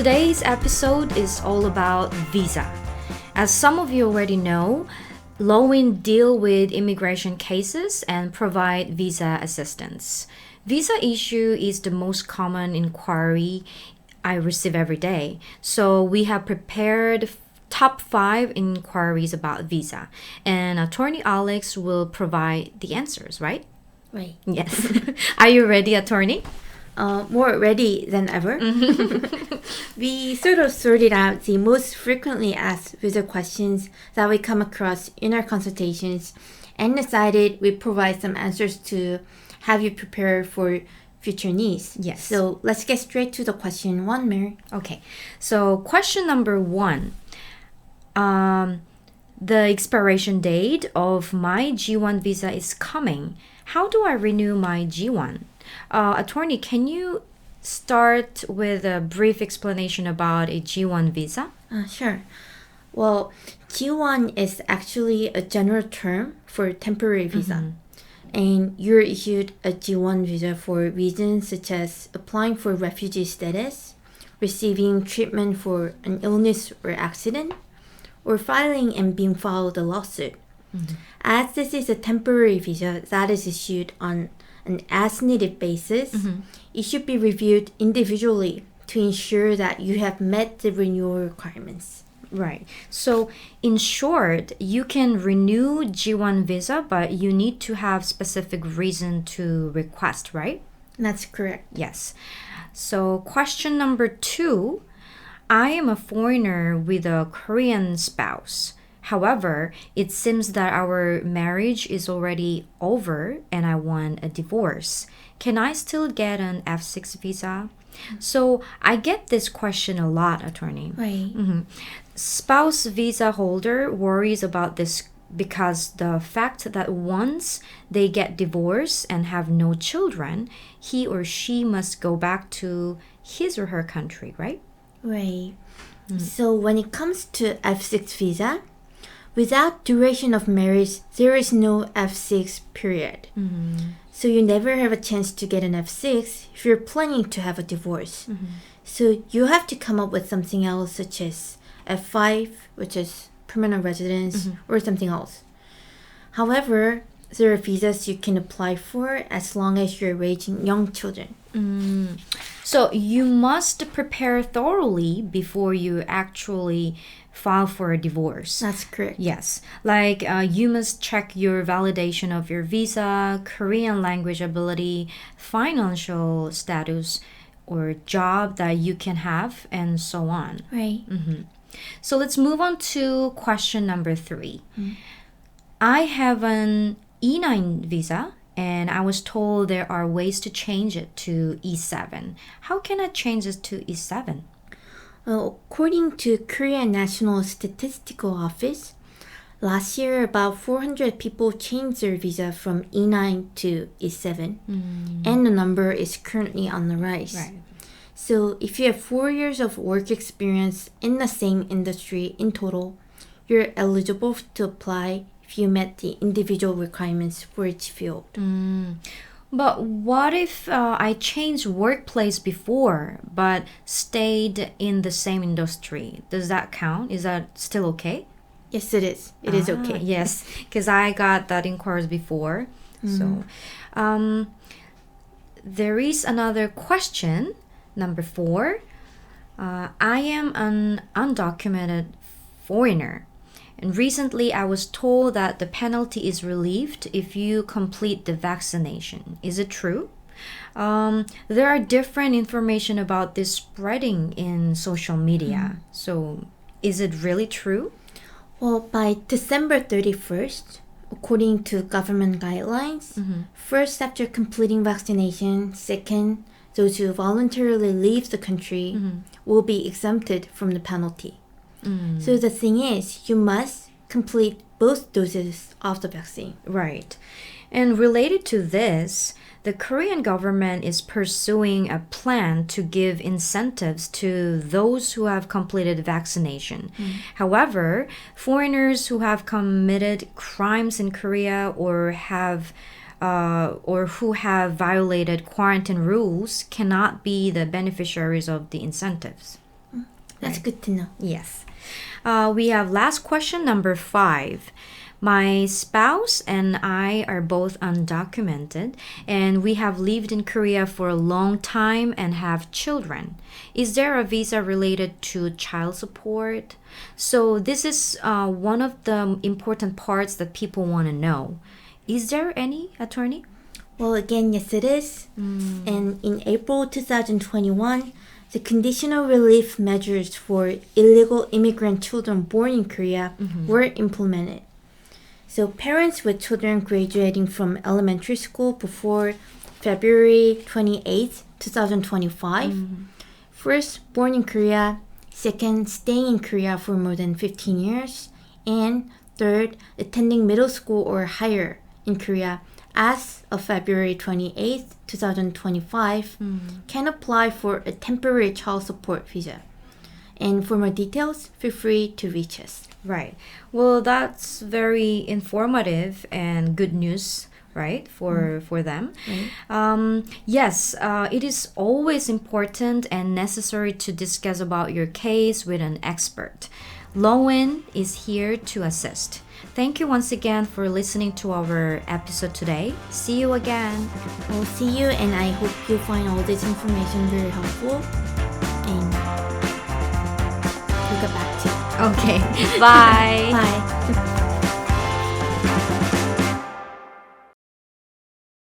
today's episode is all about visa. As some of you already know, Loan deal with immigration cases and provide visa assistance. Visa issue is the most common inquiry I receive every day. So we have prepared top 5 inquiries about visa, and attorney Alex will provide the answers, right? Right. Yes. Are you ready, attorney? More ready than ever. We sort of sorted out the most frequently asked visa questions that we come across in our consultations and decided we provide some answers to have you prepare for future needs. Yes. So let's get straight to the question 1, Mary. Okay. So question number 1. The expiration date of my G1 visa is coming. How do I renew my G1? Attorney, can you start with a brief explanation about a G1 visa? Sure. Well, G1 is actually a general term for temporary visa. And you're issued a G1 visa for reasons such as applying for refugee status, receiving treatment for an illness or accident, or filing and being filed a lawsuit. As this is a temporary visa that is issued on an as-needed basis, it should be reviewed individually to ensure that you have met the renewal requirements. Right. So, in short, you can renew G1 visa, but you need to have specific reason to request, right? That's correct. Yes. So, question number 2. I am a foreigner with a Korean spouse. However, it seems that our marriage is already over and I want a divorce. Can I still get an F6 visa? So I get this question a lot, attorney. Right. Spouse visa holder worries about this because the fact that once they get divorced and have no children, he or she must go back to his or her country, right? Right. So when it comes to F6 visa, without duration of marriage, there is no F6 period. So you never have a chance to get an F6 if you're planning to have a divorce. So you have to come up with something else such as F5, which is permanent residence, or something else. However, there are visas you can apply for as long as you're raising young children. So you must prepare thoroughly before you actually file for a divorce. That's correct. Yes, like you must check your validation of your visa, Korean language ability, financial status, or job that you can have, and so on. Right. So let's move on to question number 3. I have an E9 visa, and I was told there are ways to change it to E7. How can I change it to E7? Well, according to Korean National Statistical Office, last year about 400 people changed their visa from E9 to E7, and the number is currently on the rise. Right. So if you have 4 years of work experience in the same industry in total, you're eligible to apply if you met the individual requirements for each field. But what if I changed workplace before but stayed in the same industry? Does that count? Is that still okay? Yes, it is. It is okay. Yes, because I got that inquiries before. So there is another question, number 4. I am an undocumented foreigner. And recently, I was told that the penalty is relieved if you complete the vaccination. Is it true? There are different information about this spreading in social media. So, is it really true? Well, by December 31st, according to government guidelines, first after completing vaccination, second, those who voluntarily leave the country will be exempted from the penalty. So the thing is, you must complete both doses of the vaccine. Right. And related to this, the Korean government is pursuing a plan to give incentives to those who have completed vaccination. However, foreigners who have committed crimes in Korea or who have violated quarantine rules cannot be the beneficiaries of the incentives. That's right? good to know. Yes. We have last question number 5. My spouse and I are both undocumented, and we have lived in Korea for a long time and have children. Is there a visa related to child support? So, this is one of the important parts that people want to know. Is there any, attorney? Well, again, yes, it is. And in April 2021, the conditional relief measures for illegal immigrant children born in Korea were implemented. So parents with children graduating from elementary school before February 28, 2025, first born in Korea, second staying in Korea for more than 15 years, and third attending middle school or higher in Korea as of February 28, 2025, can apply for a temporary child support visa. And for more details, feel free to reach us. Right. Well, that's very informative and good news, right, for them. Yes, it is always important and necessary to discuss about your case with an expert. Lowen is here to assist. Thank you once again for listening to our episode today. See you again. We'll see you, and I hope you find all this information very helpful. And we'll get back to you. Okay. Bye. Bye.